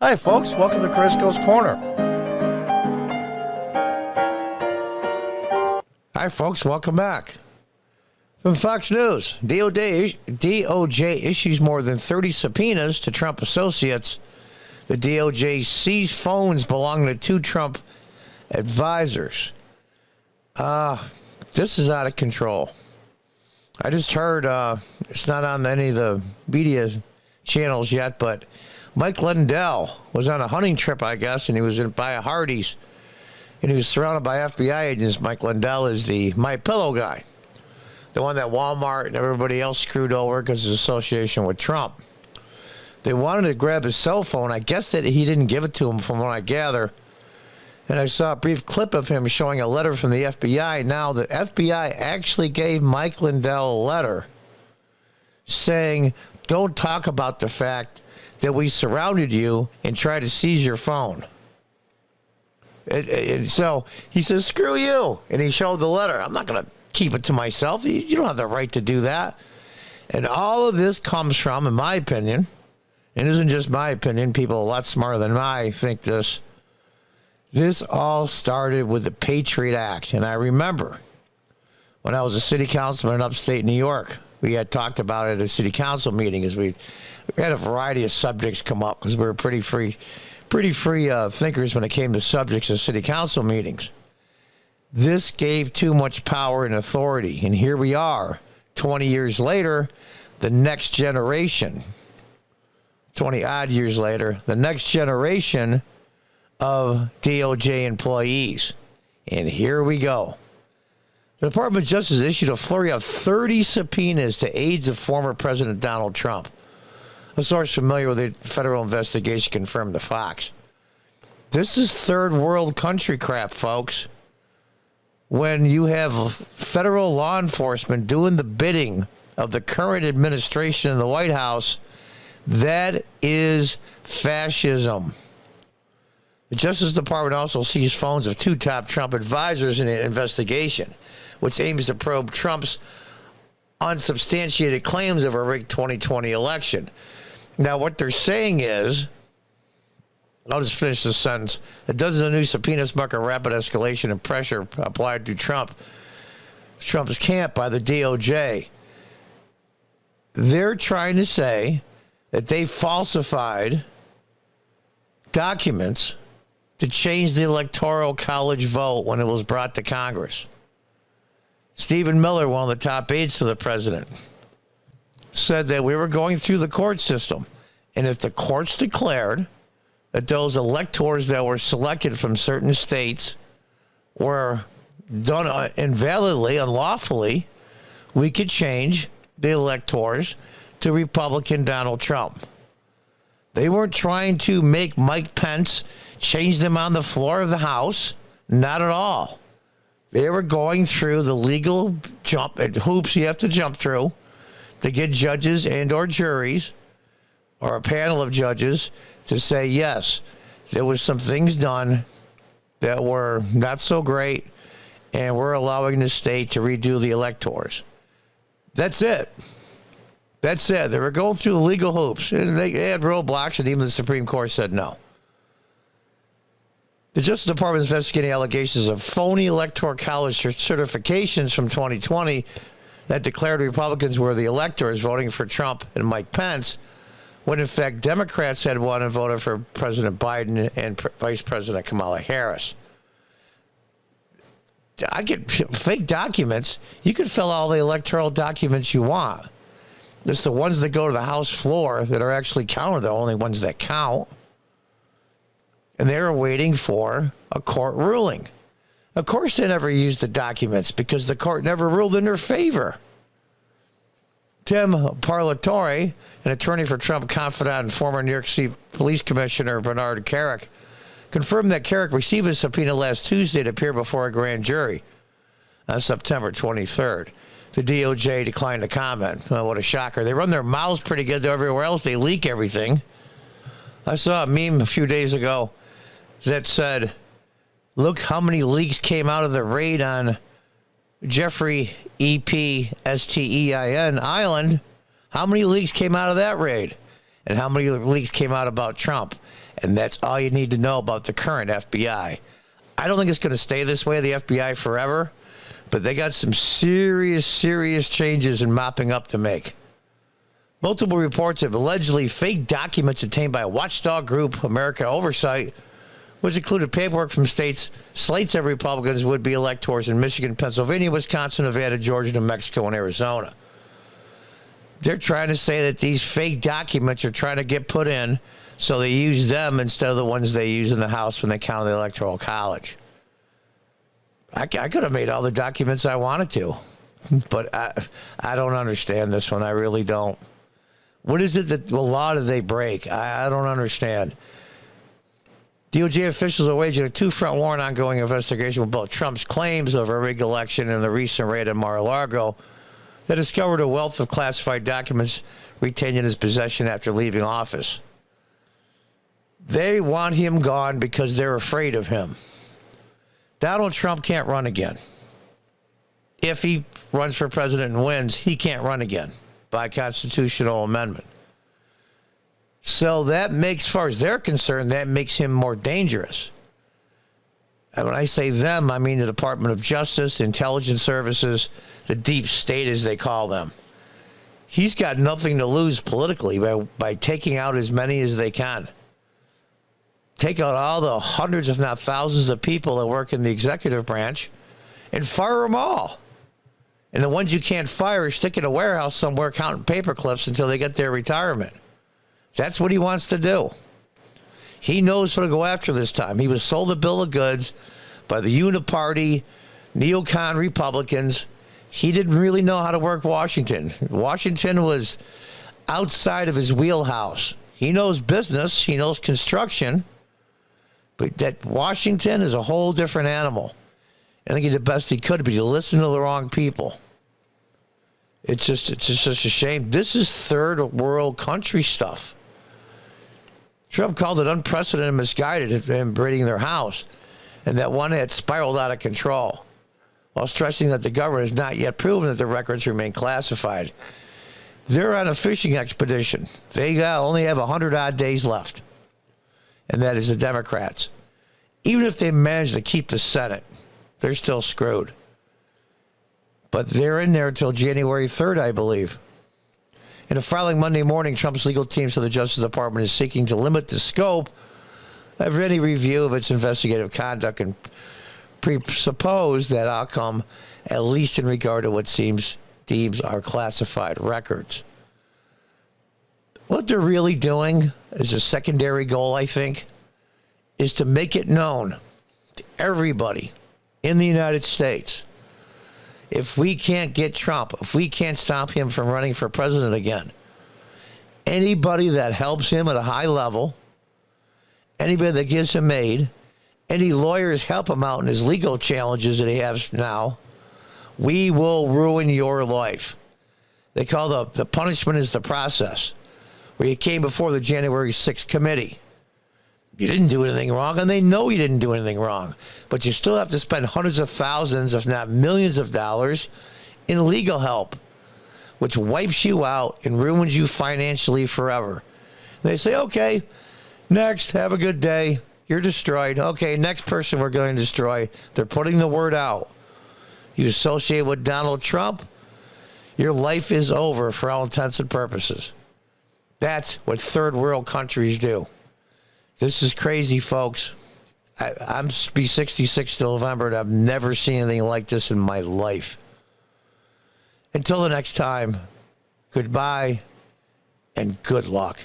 Hi, folks. Welcome to Crisco's Corner. Hi, folks. Welcome back. From Fox News, DOJ issues more than 30 subpoenas to Trump associates. The DOJ seized phones belonging to two Trump advisors. This is out of control. I just heard, it's not on any of the media channels yet, but Mike Lindell was on a hunting trip, I guess, and he was by a Hardee's, and he was surrounded by FBI agents. Mike Lindell is the My Pillow guy, the one that Walmart and everybody else screwed over because of his association with Trump. They wanted to grab his cell phone. I guess that he didn't give it to him, from what I gather. And I saw a brief clip of him showing a letter from the FBI. Now, the FBI actually gave Mike Lindell a letter saying, don't talk about the fact that we surrounded you and tried to seize your phone. And so he says, screw you. And he showed the letter. I'm not going to keep it to myself. You don't have the right to do that. And all of this comes from, in my opinion, and it isn't just my opinion, people a lot smarter than I think this all started with the Patriot Act. And I remember when I was a city councilman in upstate New York, we had talked about it at a city council meeting as we had a variety of subjects come up because we were pretty free thinkers when it came to subjects at city council meetings. This gave too much power and authority. And here we are, 20 years later, the next generation, 20 odd years later, the next generation of DOJ employees. And here we go. The Department of Justice issued a flurry of 30 subpoenas to aides of former President Donald Trump. A source familiar with the federal investigation confirmed to Fox. This is third world country crap, folks. When you have federal law enforcement doing the bidding of the current administration in the White House, that is fascism. The Justice Department also seized phones of two top Trump advisors in an investigation, which aims to probe Trump's unsubstantiated claims of a rigged 2020 election. Now, what they're saying is, I'll just finish this sentence, that dozens of new subpoenas mark a rapid escalation of pressure applied to Trump's camp by the DOJ. They're trying to say that they falsified documents to change the Electoral College vote when it was brought to Congress. Stephen Miller, one of the top aides to the president, said that we were going through the court system, and if the courts declared that those electors that were selected from certain states were done invalidly, unlawfully, we could change the electors to Republican Donald Trump. They weren't trying to make Mike Pence change them on the floor of the House. Not at all. They were going through the legal hoops you have to jump through to get judges and or juries or a panel of judges to say, yes, there was some things done that were not so great, and we're allowing the state to redo the electors. That's it. That's it. They were going through the legal hoops. And they had roadblocks, and even the Supreme Court said no. The Justice Department is investigating allegations of phony Electoral College certifications from 2020 that declared Republicans were the electors voting for Trump and Mike Pence, when in fact Democrats had won and voted for President Biden and Vice President Kamala Harris. I get fake documents. You can fill all the electoral documents you want. It's the ones that go to the House floor that are actually counted, the only ones that count. And they're waiting for a court ruling. Of course, they never used the documents because the court never ruled in their favor. Tim Parlatore, an attorney for Trump confidant and former New York City Police Commissioner Bernard Kerik, confirmed that Kerik received a subpoena last Tuesday to appear before a grand jury on September 23rd. The DOJ declined to comment. Well, what a shocker. They run their mouths pretty good everywhere else. They leak everything. I saw a meme a few days ago that said, look how many leaks came out of the raid on Jeffrey Epstein Island. How many leaks came out of that raid? And how many leaks came out about Trump? And that's all you need to know about the current FBI. I don't think it's going to stay this way, the FBI, forever. But they got some serious changes in mopping up to make. Multiple reports of allegedly fake documents obtained by a watchdog group, America Oversight, which included paperwork from slates of Republicans would-be electors in Michigan, Pennsylvania, Wisconsin, Nevada, Georgia, New Mexico, and Arizona. They're trying to say that these fake documents are trying to get put in so they use them instead of the ones they use in the House when they count the Electoral College. I could have made all the documents I wanted to, but I don't understand this one. I really don't. What is it that the law did they break? I don't understand. DOJ officials are waging a two-front war and ongoing investigation with both Trump's claims of a rigged election and the recent raid at Mar-a-Lago that discovered a wealth of classified documents retained in his possession after leaving office. They want him gone because they're afraid of him. Donald Trump can't run again. If he runs for president and wins, he can't run again by constitutional amendment. So that makes, as far as they're concerned, that makes him more dangerous. And when I say them, I mean the Department of Justice, Intelligence Services, the deep state as they call them. He's got nothing to lose politically by taking out as many as they can. Take out all the hundreds, if not thousands, of people that work in the executive branch and fire them all. And the ones you can't fire, stick in a warehouse somewhere counting paper clips until they get their retirement. That's what he wants to do. He knows how to go after this time. He was sold a bill of goods by the uniparty, neocon Republicans. He didn't really know how to work Washington. Washington was outside of his wheelhouse. He knows business. He knows construction. But that Washington is a whole different animal. I think he did the best he could, but he listened to the wrong people. It's just such a shame. This is third world country stuff. Trump called it unprecedented and misguided in raiding their house, and that one had spiraled out of control, while stressing that the government has not yet proven that the records remain classified. They're on a fishing expedition. They only have 100-odd days left, and that is the Democrats. Even if they manage to keep the Senate, they're still screwed. But they're in there until January 3rd, I believe. In a filing Monday morning, Trump's legal team said the Justice Department is seeking to limit the scope of any review of its investigative conduct and presuppose that outcome, at least in regard to what deems are classified records. What they're really doing is a secondary goal, I think, is to make it known to everybody in the United States, if we can't get Trump, if we can't stop him from running for president again, anybody that helps him at a high level, anybody that gives him aid, any lawyers help him out in his legal challenges that he has now, we will ruin your life. They call the punishment is the process, where you came before the January 6th committee. You didn't do anything wrong, and they know you didn't do anything wrong. But you still have to spend hundreds of thousands, if not millions of dollars in legal help, which wipes you out and ruins you financially forever. And they say, okay, next, have a good day. You're destroyed. Okay, next person we're going to destroy. They're putting the word out. You associate with Donald Trump, your life is over for all intents and purposes. That's what third world countries do. This is crazy, folks. I'm be 66 till November, and I've never seen anything like this in my life. Until the next time, goodbye and good luck.